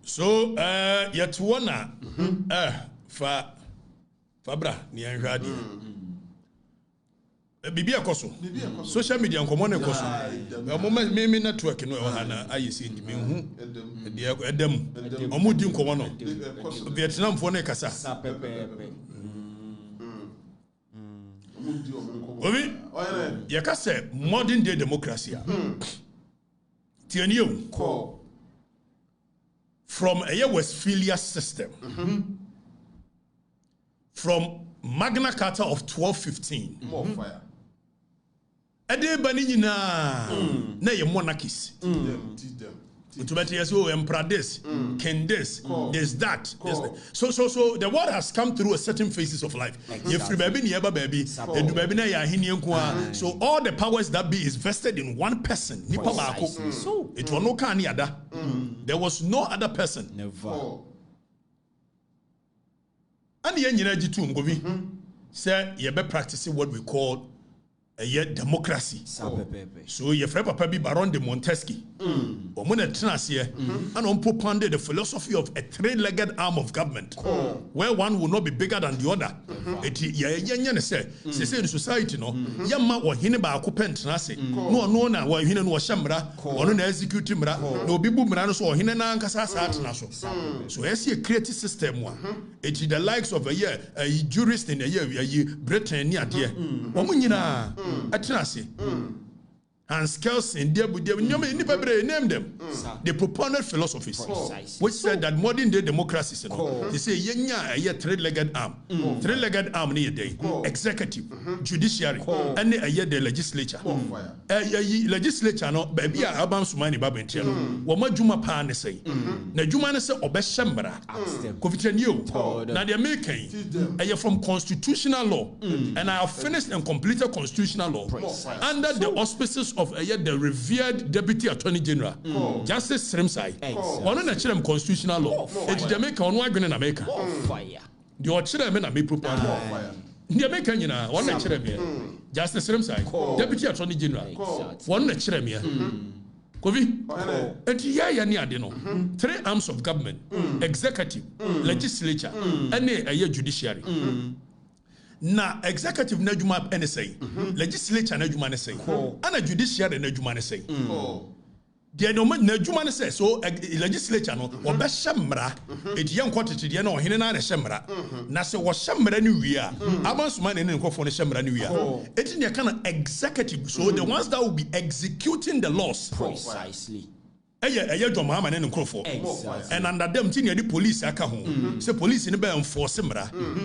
So yet one Fabra ni anhwade. Bibi akoso. Social media nkomo ekoso. Me network no hana ayesi ntimi hu edem. Omudi nkomo no. Vietnam fo na kasa. Obi yakase modern day democracy. Tianio from a Westphalia system. From Magna Carta of 1215. More fire. Ade bani nyina na ye monarchies. Utubeti yeso emperor this, king this, there's that. So the world has come through a certain phases of life. If baby ni eba baby, edu baby na ya hini enko. So all the powers that be is vested in one person. Nipa baako. So it was no kan ni ada. There was no other person. Never. And ye nyina jitu ngobi. Say ye be practicing what we call a democracy. So your friend Papa be Baron de Montesquieu. Omuna Trinasia and on proponded the philosophy of a three-legged arm of government, where one will not be bigger than the other. It say in society no yama or hineba occupant nasi no na wa hine no shamra or no executive mra no bibu mra so hine na nkasa sa naso. So as a creative system one it the likes of a jurist in a year Britain near there. Omunyina Atrasi and skills in their name them. They propounded philosophies which said that modern day democracies, they say a three-legged arm. Three-legged arm near day, executive, judiciary, and the legislature. Legislature no baby abam sumani babentiano. Wama juma pa ne say. Na juma ne say obeshambra. Kovitenyo. Now they are making from constitutional law, and I have finished and completed constitutional law under the auspices of the revered Deputy Attorney General, Justice Srimsai. One of the constitutional law. It's Jamaica on one in America. The Ochira may propose. The American, one lecture Justice Srimsai, Deputy Attorney General. One lecture me. Kovi, and three arms of government: executive, legislature, and a judiciary. Na executive na juma NSA, legislature na juma NSA, and a judiciary na juma NSA. The no na juma NSA, so legislature no obe shamra, it young quantity the no hine na shamra. Na se was shamra ni wia, abans man in ko for shamra ni wia. It in kind of executive, so the ones that will be executing the laws precisely. Mahama and Crawford. And under them, the police are home. So police in the enforce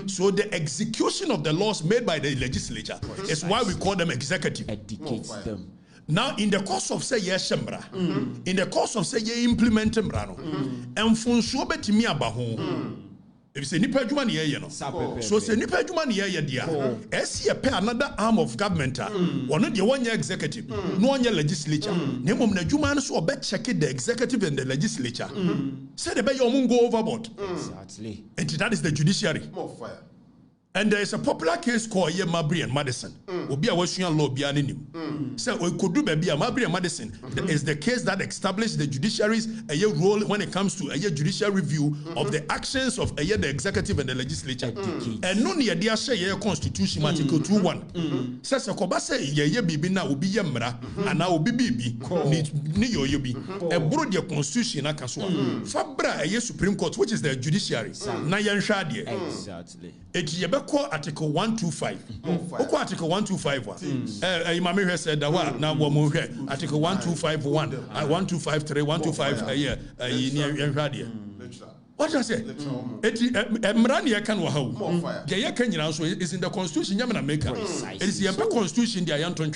So the execution of the laws made by the legislature is why we call them executive. Educates them. Now, in the course of say yes, shembra, in the course of say ye implement mbrano, and funso betimi abaho. If say nipa juma ni ye no, so say nipa juma ni ye dia. Esi pay another arm of government. One the one year executive, no one year legislature. Nemom na juma no so be check the executive and the legislature. Say the be your go overboard. Exactly. And that is the judiciary. More fire. And there is a popular case called Mabry and Madison. Obi a Western law be anonym. So we could do baby Mabry and Madison is the case that established the judiciary's role when it comes to a judicial review of the actions of the executive and the legislature. And no near their share constitution article 2:1. Says a kobase ye bibi na obi yemra and now obi bibi ni yo yobi. A broad your constitution akaswa. Fabra a Supreme Court, which is the judiciary. Na yan shadi. Exactly. Article 125. Article 125. Imami said that one. Now Article 1251, 1253, 125. What I say? Emrani can waho. Jaya Kenya is in the constitution. Yamana Maker. It is the constitution. The Ayanton.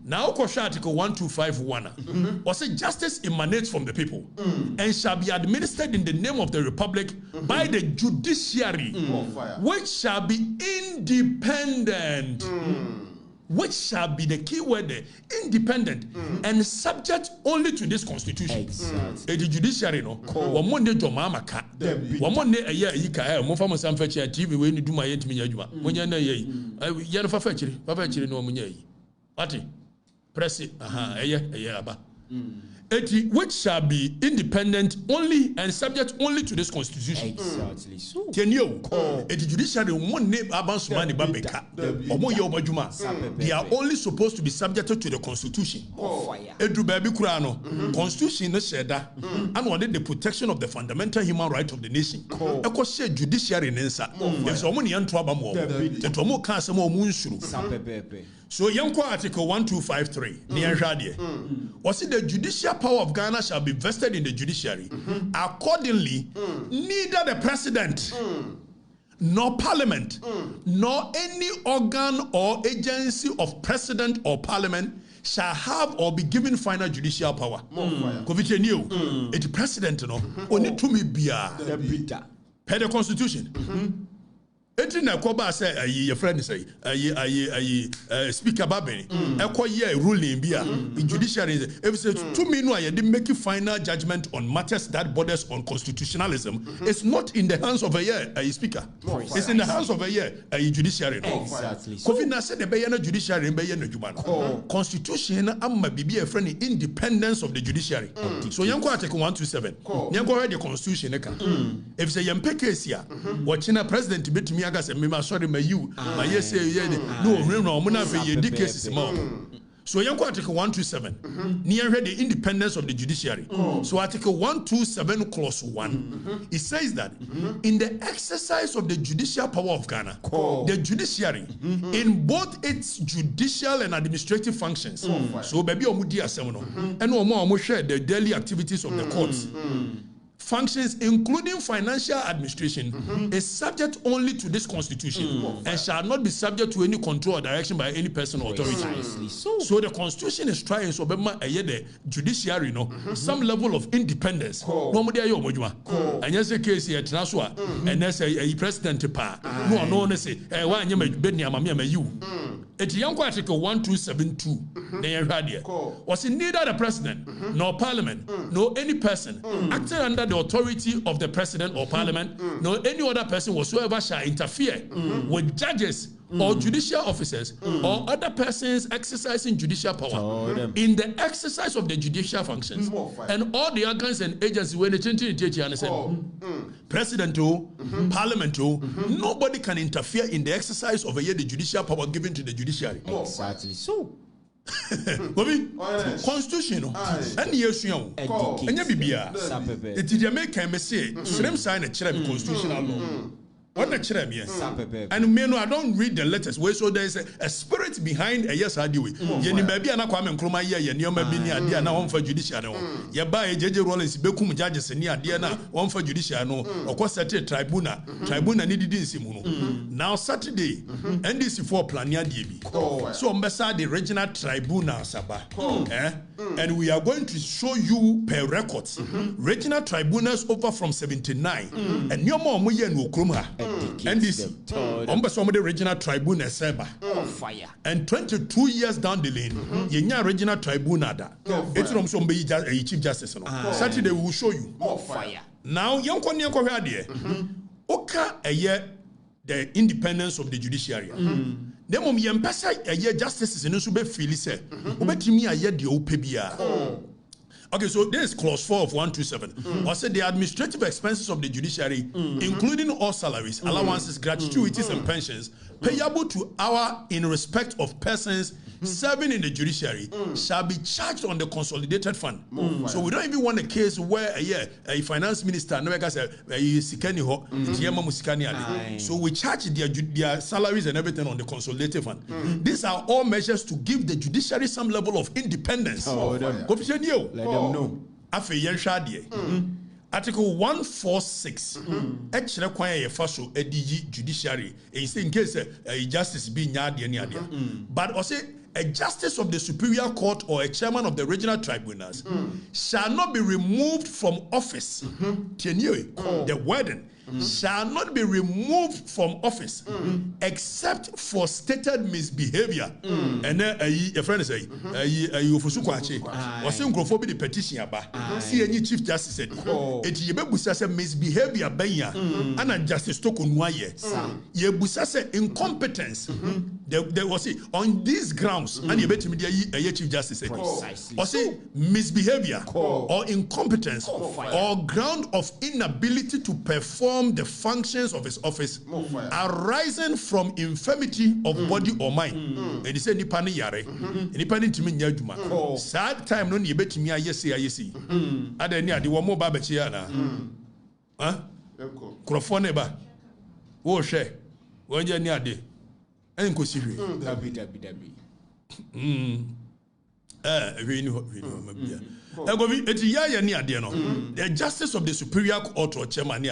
Now, Article 1251. Or say justice emanates from the people and shall be administered in the name of the Republic by the judiciary, which shall be independent. Which shall be the key word there, independent and subject only to this constitution. Exactly. The judiciary no. Wamonde jomama ka. Wamonde aya yika mo famo samfechi TV we ni duma yetimi yadwuma. Monya na ye. Ye no fa fechiri no omunya yi. Ati press aya aba. which shall be independent only and subject only to this constitution. Exactly. So. The judiciary won't name Abansumani Babeka. They are only supposed to be subjected to the constitution. Edu baby kurano. Constitution no sheda. And what the protection of the fundamental human right of the nation. Eko she judiciary nensa. If someone yanto abamo. The tomo kanse mo munshuru. So Yanko Article 1253, was it the judicial power of Ghana shall be vested in the judiciary. Accordingly, neither the president nor parliament nor any organ or agency of president or parliament shall have or be given final judicial power. It's president no only to me be per the constitution. Enti na koba say your friend say speaker babeni ekoye ruling bia judiciary if say to me no you make final judgment on matters that borders on constitutionalism. It's not in the hands of a speaker. It's in the hands of a judiciary. Exactly. Kofi na say the be na judiciary be na djuma no. Constitution amma bibi a friend independence of the judiciary. So yanko article 127 yanko read the constitution e kan if say yempe case here watching a president betimi aga say me sorry my you my yes no mo na fe ye di cases ma. So yanko article 127 near the independence of the judiciary. So article 127 clause 1 it says that in the exercise of the judicial power of Ghana, the judiciary in both its judicial and administrative functions. So baby omudi asem no and omo share the daily activities of the courts. Functions including financial administration is subject only to this constitution and shall not be subject to any control or direction by any person or authority. So the constitution is trying so the judiciary some level of independence. No and yes a case here and that's a president pa no say why you it's young article 1272 was in neither the president nor parliament nor any person acting under the authority of the president or parliament nor any other person whatsoever shall interfere with judges or judicial officers or other persons exercising judicial power in the exercise of the judicial functions and all the organs and agencies when they change president parliament nobody can interfere in the exercise of the judicial power given to the judiciary. Exactly. So constitution and yes you and bibia it is American me say srem sign a constitutional law. What the chere me and me no I don't read the letters where so there is a spirit behind a yes adi we ye ni ba bia na kwa me nkroma ye nioma bi ni ade na won fa judiciary no ye ba ye jeje rollins bekum judges ni ade na won fa judiciary no okosete tribunal ni didi nsimu no now Saturday NDC for plan ya die bi so mbesa the regional tribunal saba and we are going to show you per records regional tribunals over from 79 and nioma omo ye no okrom ha NDC on the regional tribunal server and 22 years down the lane yenya regional tribunal da it's from some chief justice Saturday we will show you more fire now yanko hwade oka the independence of the judiciary dem mom yempesa justices no so be feel say obetimi aye de opebia. Okay, so this is clause 4 of 127. I said the administrative expenses of the judiciary, including all salaries, allowances, gratuities, and pensions, payable to our in respect of persons serving in the judiciary, shall be charged on the consolidated fund. So we don't even want a case where a finance minister never said so we charge their salaries and everything on the consolidated fund. These are all measures to give the judiciary some level of independence. No. Article 146 actually require faso edigi judiciary in case justice be nyade but also a justice of the superior court or a chairman of the regional tribunals shall not be removed from office the warden shall not be removed from office except for stated misbehavior. And then a friend say, you for Sukwache, or some graphobic the petition about. See any Chief Justice said, it yebusasa misbehavior baya, and Justice Tokunwaye. Yebusasa incompetence. There was on these grounds, and you bet me a Chief Justice said, or say misbehavior or incompetence or ground of inability to perform the functions of his office arising from infirmity of body or mind. And he said, Nipani yare, Nipani timi nyajuma. Sad time no yebet me ayesi. Ade ni adi wamo ba bechi na. Huh? Krofone ba. Wo she. Wonje ni ade. En ko sihwe. Dabi. The justice of the superior court or chairman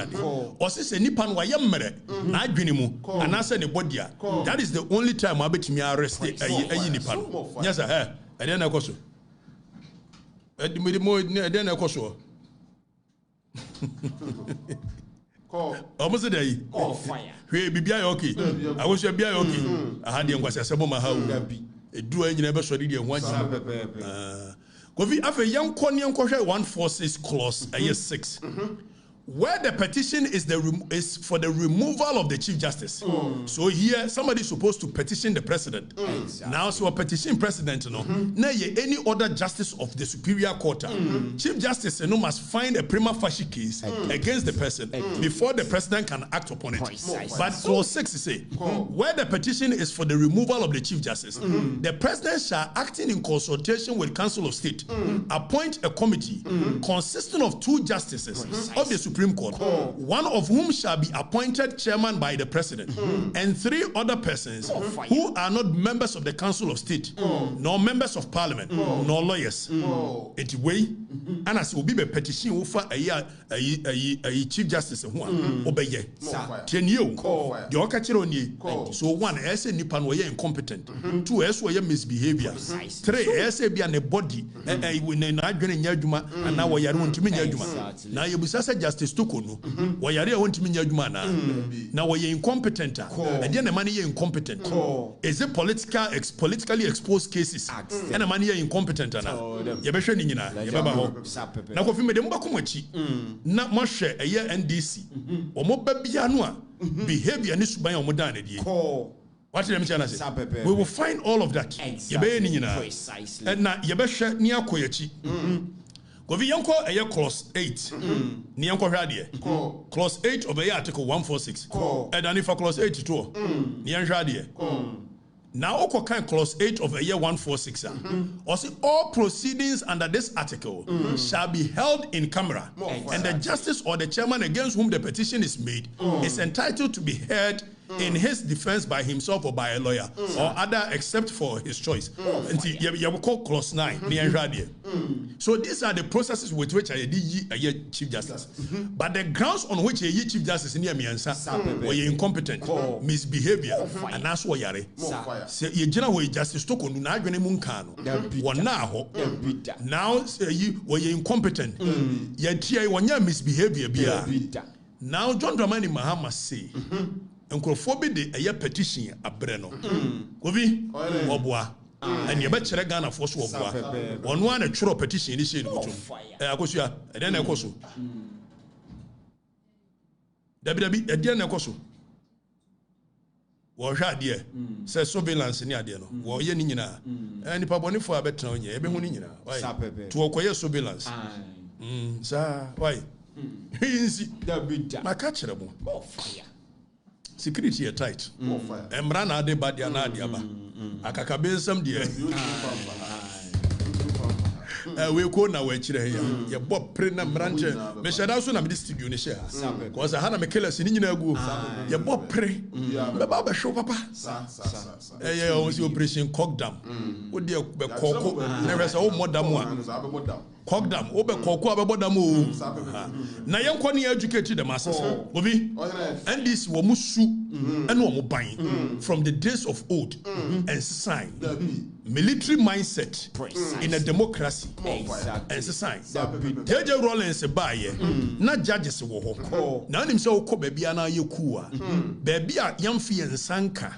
or say nipan wa yemere na adwene mu anase ne bodia. That is the only time I bet me arrest ayi nipan. Yes sir. E dey na koso. E dey na koso. Almost day. Fire. We bibia okay. I wish bibia okay. I had the ngwase asebo ma ha o. Edu anyina be so de nwa. Kofi afa yankon 146 clause 6. Where the petition is for the removal of the Chief Justice. So here somebody is supposed to petition the president. Exactly. Now so a petition president na any other justice of the superior court. Chief Justice must find a prima facie case against the person before the president can act upon it. But clause 6 say where the petition is for the removal of the Chief Justice, the president shall, acting in consultation with Council of State, appoint a committee consisting of 2 justices of the Supreme Court, one of whom shall be appointed chairman by the president, and 3 other persons who are not members of the Council of State, nor members of Parliament, nor lawyers. It way, and as will be a petition for a Chief Justice who obey 10 years. The Okatakyie. So 1 essay nipan were incompetent, 2 essay misbehavior, 3 essay be an body when an adjoining yajuma and now we are going to mean yajuma. Now you busasa justice Tokono, why are you want to mean yajuma now we are incompetent, and then the money incompetent. Is it politically exposed cases and the money incompetent? Yabesha Nina, Yababa. Now, if you made them bakumachi, not much a year NDC or more babianua behavior and this by your modernity. What did I say? We will find all of that. Precisely. And now Yabesha near Koyachi. Govi yanko a clause 8. Nianko radie. Clause 8 of article 146. And then if a clause 82. Nian radie. Now, Okatakyie clause 8 of 146. Also, all proceedings under this article shall be held in camera, and the justice or the chairman against whom the petition is made is entitled to be heard in his defense by himself or by a lawyer or other except for his choice. You will call clause 9. So these are the processes with which I did Chief Justice. But the grounds on which a Chief Justice near me answer were incompetent, misbehavior, and that's what yare. Say you general justice to kono na adwene mu nka no. Wona ho. Now you were incompetent. You tia wonya misbehavior bia. Now John Dramani Mahama say Nkrofobi de petition abre no. Kobi oboa. And you bet Ghana for so oboa. On one a true petition this year no. Akosua e den na ekoso. Dabi e den na ekoso. Wo hwa de say surveillance ni ade no. Wo ye ni nyina. Nipa boni fo abetra onye e be hu ni nyina. Why? To okoye surveillance. Sa why? Hinsi Dabi ma ka kire mo. Security tight. Emra na de badia na de aba. Akaka bensam de. We ko na we kire here. Ye bob pre na mranche. Me shada so na me studio ni share. Cause I had me killer si ni nyina agu. Ye bob pre. Me ba show papa. Yeah, operation cock dam. Wo de be kokko. Never say o modam a. Cock them, obe koko abodamo. Na yenkoni educated the masses. Obi, and this womusu and womubain from the days of old and sign military mindset in a democracy and sign. JJ Rollins buy na judges wo ho. Na nim say okọ baby ana yekua. Baby a yamfi ensanka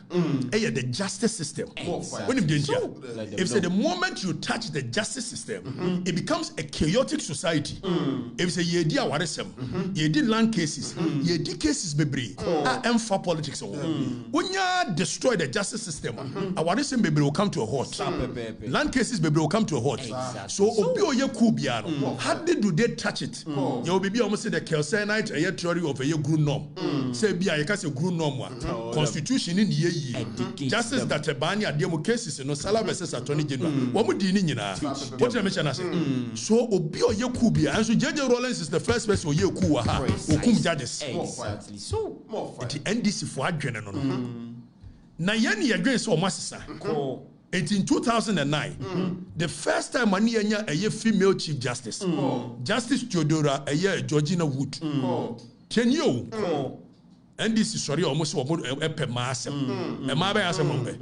the justice system. When him if say the moment you touch the justice system, it becomes a chaotic society. If say ye di awaresem, ye di land cases, ye di cases bebre, emfa politics. When you destroy the justice system, awaresem bebre will come to a halt. Land cases bebre will come to a halt. So obi oye kubiano, how do they touch it? You will be almost say the Kelsenite a theory of a group norm. Say be a case group norm constitution in ye justice that a banya demo cases no sala versus attorney general. What would you need? What I mention as so obi oye kubia and so JJ Rollins is the first person oye kuwa ha okum judges. Exactly. So the NDC for adwene no. Na yeni adwene so masisa. And in 2009, the first time I anya a female chief justice, Justice Theodora Georgina Wood. 10 years. And this is sorry almost a mass. A mabe as a number.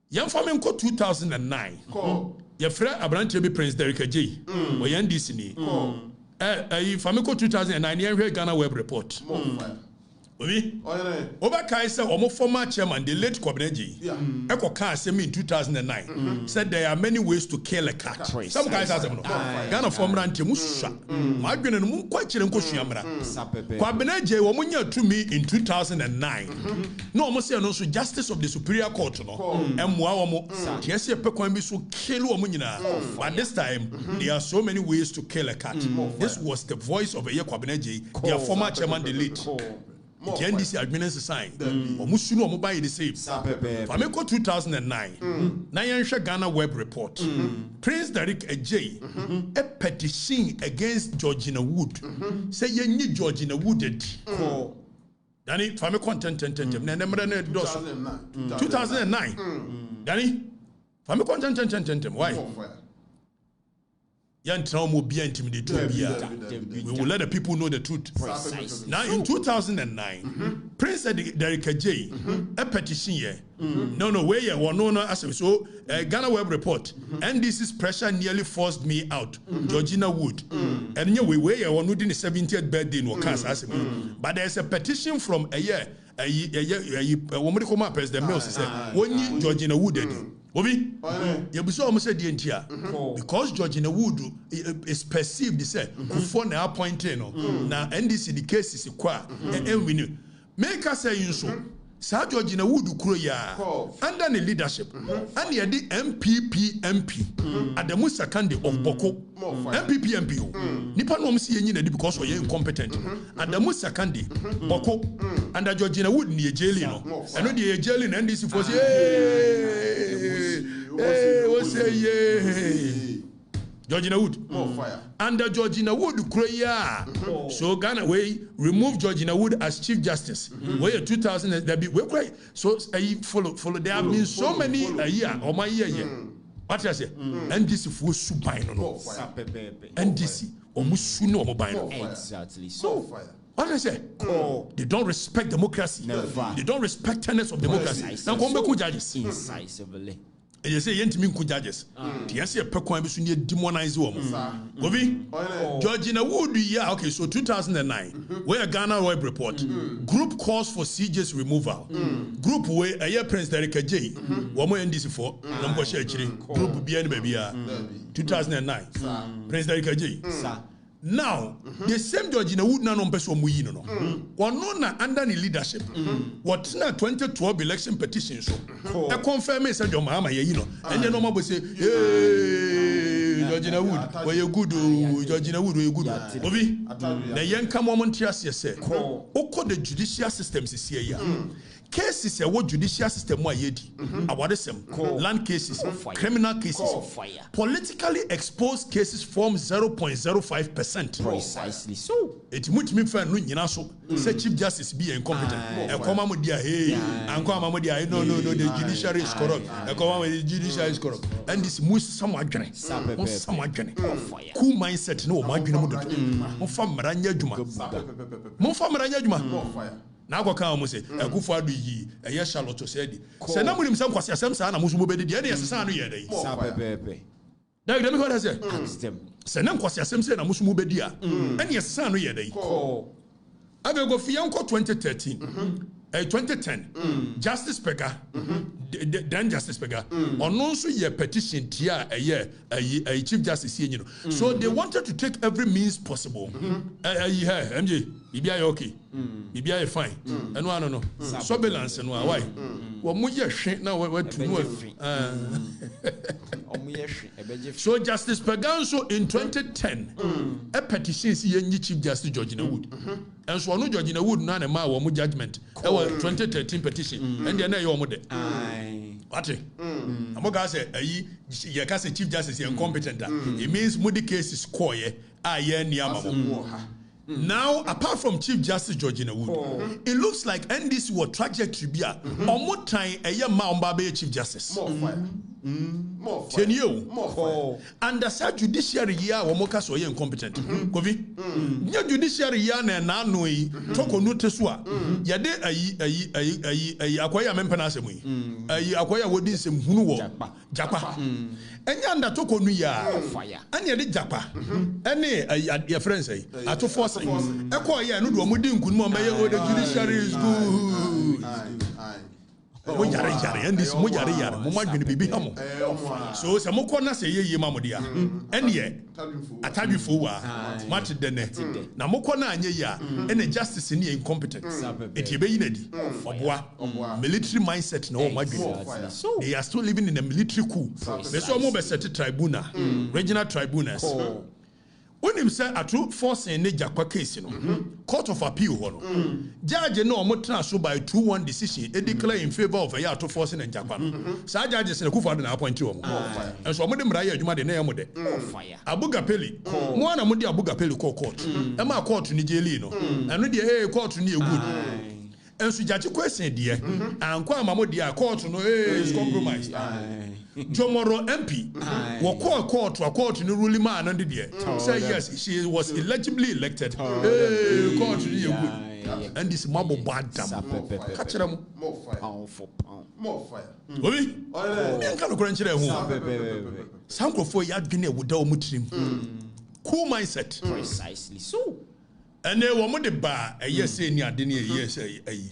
Young family called 2009. Your friend Abrantebi Prince Derek J. Or Yandisini. Family 2009 year Ghana Web Report. Obi Oba Kaisa or former chairman the late Kwabneji Eko Ka in 2009 said there are many ways to kill a cat. Some guys have them Ghana former anti-Musha Magwin and Mu quite Chiramra Kwabneji Womunya to me in 2009 no almost say no justice of the Superior Court no Mwaomo yes Pekwambi so kill Womunina but this time there are so many ways to kill a cat. This was the voice of a Kwabneji their former chairman the late the NDC administration sign. Omusuno omubaye the same. Fameko 2009. Nayansha Ghana Web Report. Prince Derek J. A petition against Georgina Wood. Say you need Georgina Wood. Danny, fameko content. 2009. Danny, fameko content. Why? We will let the people know the truth. Now in 2009, Prince Derek J. A petition here. No, where you were no as so Ghana Web Report. And this is pressure nearly forced me out. Georgina Wood. And you where you were not in the 70th birthday no cast as but there's a petition from a year. A woman come up as the mail said, when you Georgina Wood Obi, you so almost said the entire because Georgina Wood is perceived to say for now appointed now NDC the case is qua and we knew make us say you so Sir Georgina Wood Kuroya under the leadership and the MPP MP at the Musakandi of Boko MPP MP Nipa no see any because we are incompetent at the Musakandi Boko under Georgina Wood near jail and no the jail in NDC for what's say Georgina Wood under Georgina Wood Kuroya so Ghana way remove Georgina Wood as Chief Justice where 2000 that be we cry so follow there have been so many a year or my year what I say NDC for subino no NDC or musu no mobile exactly so what I say they don't respect democracy. They don't respect tenets of democracy. Now come back to judges incisively. And you say yentimi ku judges. The say pekwan bi so ne demonize wo. Obi Georgina Wood yeah okay so 2009 where Ghana Web Report group calls for CJ's removal. Group where a Prince Derek J. Wo mo NDC for no go share chiri group bia ne ba bia 2009 Prince Derek J. Now, the same Georgina Wood na no person mu yi no. One na under the leadership. What na 2012 election petition so. E confirm say John Mahama ye no. And then no more say, "Hey, Georgina Wood, where you good? Georgina Wood, where you good?" Obi, na yen come moment here say, "Oko the judicial systems is here. cases a what judicial system wa yedi awardesem land cases criminal cases politically exposed cases form 0.05%. Precisely so. It mutimi fa no nyina so say chief justice be incompetent e koma mo dia hey anko ama mo dia no the judiciary is corrupt e koma the judiciary is corrupt and this mus some adwene cool mindset no mo adwene mo do mo fa mranya adwuma na akoka mo say akufo adu yi eye Charlotte said say na mo nim say kwase asem sa na mo so mo bedi dia na yesesa no ye dai da me ko da say say na kwase asem say na mo so mo bedi a ene yesesa no ye dai abego fianko 2013 2010 Justice Pega then Justice Pega ono so ye petition tia a Chief Justice here, you know. So they wanted to take every means possible. MJ bibia okay bibia fine and no surveillance and why wo mo ye hwe na we tunu so Justice Pega so in 2010 a petition see ye Chief Justice Georgina Wood and so no Georgina Wood na na ma wo mo judgment 2013 petition and then you de what amoga say ye ka say Chief Justice incompetent it means mudi case is core ye now apart from Chief Justice Georgina Wood it looks like NDC was trajectory bia omo time eye ma omba be Chief Justice more under such judiciary year womoka so ye incompetent kovi nya judiciary year na no yi toko note so a ye de ayi akwaya mempena asemu yi ayi akwaya wodi nsem hunu wo japa enya under toko nu ya anya de japa ene your friends say ato force eko ye no do omudi nkunu mo ye the judiciary is good mo yare and this mo yare mo madwene bibi ha mo so se mo kona se yeye ma mo dia ene atadwefo wa mat dene na mo kona anye ya ene justice ne incompetent eti be yinadi oboa military mindset na o madwene they are still living in a military coup me so mo be set tribunal regional tribunals when him say atu force in Jakwa case no court of appeal ho no judge no mo transfer by 2-1 decision e declare in favor of a atu force in Jakwa no sa judge say Kufuor na appoint wo and so mo de mra ya adwuma de na ya mo de abugapeli mo na mo de abugapeli court e ma court ni jeli no eno de court ni egud ensu judge question de anko amamo de court no is compromise Jomoro MP wo court no ruling man and there say yes she was illegibly elected court ni egud and this mabo badam catch them more fire obi me nka no kran kire hu sankrofo ya dwene wuda o mutrim cool mindset Precisely so ene wo mo de ba say ni ade ne say ayi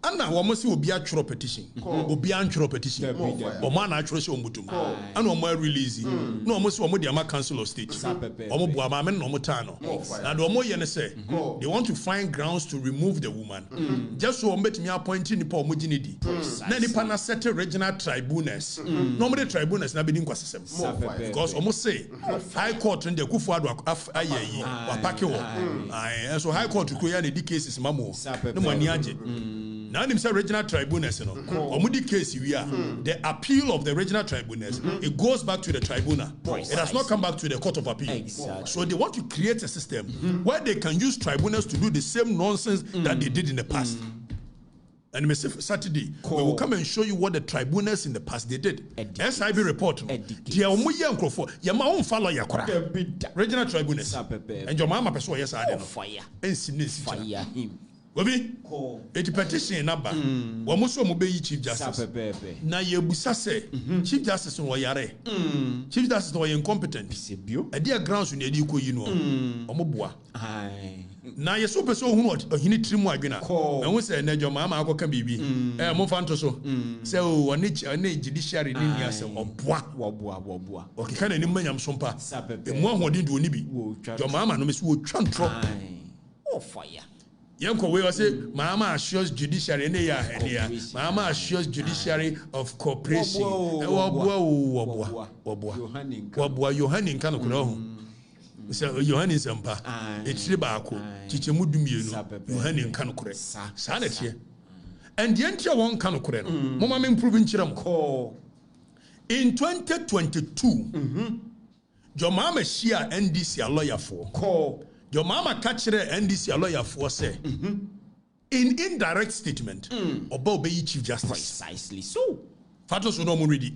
ana wo mo se obi atworo petition obi antworo petition o ma na atworo se omutum ana o ma release na o mo se o mo de ama council of state o mo bo ama me no mo ta no na do mo ye ne say they want to find grounds to remove the woman just so o metimi appoint ni pa o mo gine di na ni pa na set regional tribunals no mo de tribunals na be di nkwasesem because o mo say high court in the Kufuor ayeyi wa pake wo so high court ko ya ne di cases mamo no mo ani age now him say regional tribunals no omudi case we are the appeal of the regional tribunals it goes back to the tribunal it has not come back to the court of appeal so they want to create a system where they can use tribunals to do the same nonsense that they did in the past and Saturday we will come and show you what the tribunals in the past they did SIB report dia omoye nkrofo ya ma on follow yakora regional tribunals and your mama person yes ade no fire fire him Obi, eti petition number. Wa muso mo be yi Chief Justice. Na ye busa say Chief Justice no yare. Chief Justice no incompetent. E dia grounds no edi ko yi no. Omo boa. Na ye so person hu no hini trimu adwena. Na hu say na joma ma akoka bibi. Mo fanto so. Say o woni judiciary ni nia say oboa. O ke kana ni manyam so mpa. E mo ahodin de oni bi. Joma ma no me so wo twantro. Oh fire. Yanko we say Mahama assures judiciary in ya Mahama assures judiciary of cooperation. Wabua Yohani kan ko ho. Say Yohani sempa. Etire baako chichemu dumienu Yohani kan ko re. Sa na tie. And the entry one can occur. Mama improving chiram. In 2022, your mama share NDC a lawyer for. Your mama catch NDC a lawyer for say. In indirect statement, about be Chief Justice. Precisely so. Fatos no ready.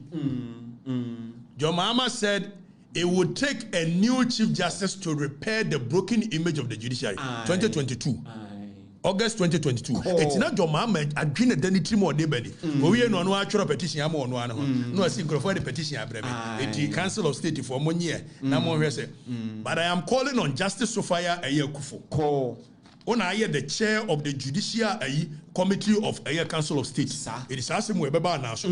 Your mama said it would take a new Chief Justice to repair the broken image of the judiciary. 2022. August 2022. It's not your mama agreeing a denity more debate. We no no actual petition am on one. No, I see for the petition the Council of State for 1 year. But I am calling on Justice Sophia Ayekufo. Ona aye the chair of the Judicial Committee of Council of State. It is asking we beba na so.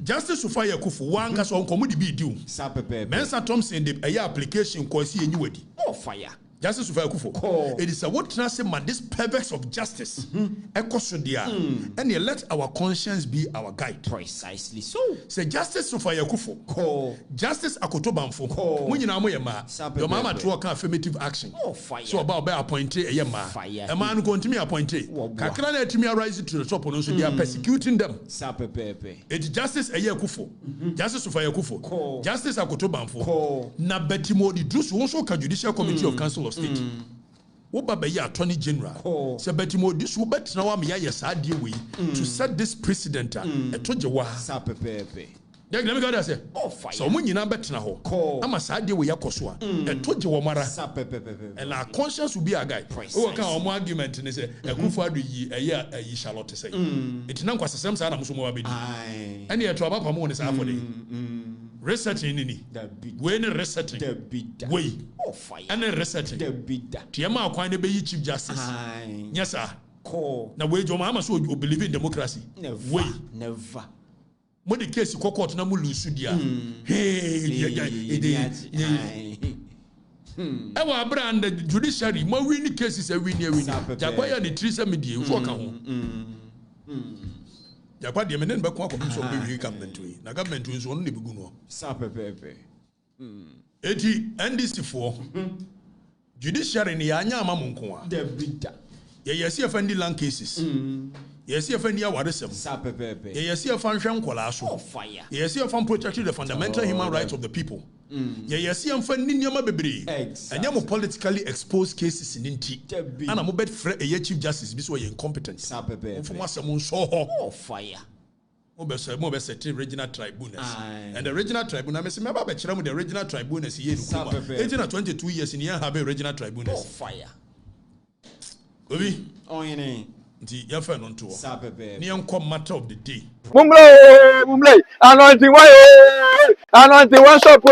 Justice Sophia Ayekufo wan ka so nkomo di bi di. Mensa Thompson the application ko si enyuwedi. Oh fire. Justice Sophia Ayekufo. It is a what can say man this perverse of justice. Ekosodia. And you let our conscience be our guide. Precisely so. Say Justice Sophia Ayekufo. Justice Akoto Bamfo. When you know your mama to work affirmative action. Oh fire. So about be appointed a yama. A man going to me appointed. Kakana to me rise to the top and also they are persecuting them. It's Justice Ayekufo. Justice Sophia Ayekufo. Justice Akoto Bamfo. Na betimo the Drusu also Judicial Committee of Council of State. Oba be ya Attorney General. Se betimo this wo betna wa me ya sa de we to set this precedent etoje wa. Ya gbe me say. Oh fire. So mo nyina betna ho. Ama sa de we yakoso a etoje wo mara. And our conscience will be a guide. O kan o mo argument ni say Akufo ado yi yi Charlotte say. It nan kwasesem sa na mo so mo ba be di. And ye to abapa mo ni sa for dey. Researching ni when researching way oh fire and researching tiama akwan be yi Chief Justice yes sir na we jo mama so you believe in democracy never mo the case court na mo lose dia ewa brand the judiciary mo win cases win jakwaya the 3 medie so ka ho yakwa de menen be ko akobi so be government we na government we so no ne bigu no eti NDC for judiciary ni anya ama monko a yesi afandi land cases yesi afandi awaresem yesi afan hwenkola so yesi afan protecting the fundamental human rights of the people yesi afan ni nyama bebre anya mo politically exposed cases in nti ana mo bet frɛ Chief Justice bi so ye incompetent from asem so ho fire mo be set regional tribunals and the regional tribunal me say me ba be kira mo the regional tribunals ye no kuma 22 years in here have a regional tribunals fire obi oyene nti ya fa no nto ni enko matter of the day mumle anointing one shop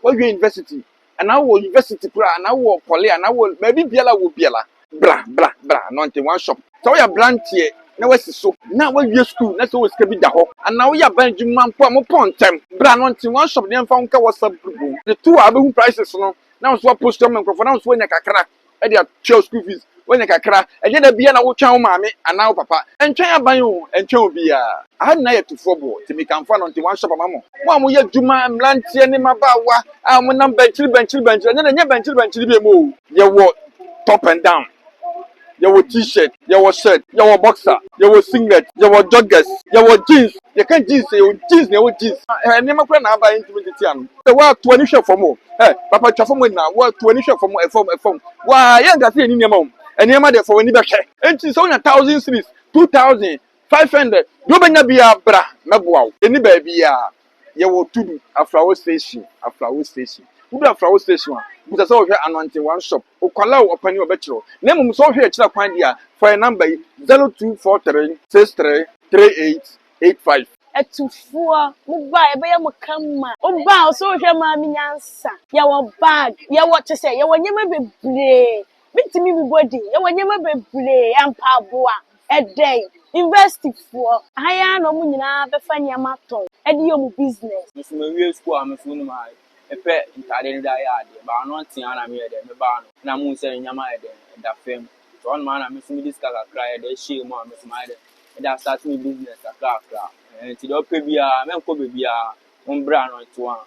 what university and now university pra and now college and now maybe biala wo biala bra anointing one shop so we are brand here na we so na we use school na so we ska bi da ho and now we are ban juma mpo mo pontem bra anointing one shop dem fa nka WhatsApp group the two are behu prices no now so post them microphone now so nya kakra e dey chill school fees when you kakra enye da bia na wo twan wo maame ana wo papa entwan aban o entwan obi a aha na yet to fobo to be kan fa no one shop amamo mo ye djuma mlantie ne mabawa a mo nam benchiri enye benchiri bi mo ye wo top and down ye wo t-shirt ye wo shirt ye wo boxer ye wo singlet ye wo joggers ye wo jeans ye kan jeans ye wo jeans ne makura na aba intimidity am the wa 20 shop for mo papa twafo mo na wa 20 shop for mo e form wa ye ngase ni nema and you mother for when you back. And she's on 1,000 cities, 2,500. You be not be a bra, Mabuau. Any baby, you will to a flower station. Who be a flower station? Because I saw anointing one shop. Okala open your bachelor. Name so here, Chila Pandia for a number 0243 63 3885. Etufua muba ebe ya mukama oba so hwe ma mi nyansa ya wo bag ya wo te say ya wo nyema bebre bitimi bi body ya wo nyema bebre ampa aboa edey investing for haya no mu nyina be fa nyama ton edi yo mu business if me we school am funu ma epe intare nda ya de ba no tia na me de me ba no na mu se nyama de da fam so on ma na me funu dis kaka cry de share mo am se ma de da start me business akra and to the baby, men ko baby, bra no to one.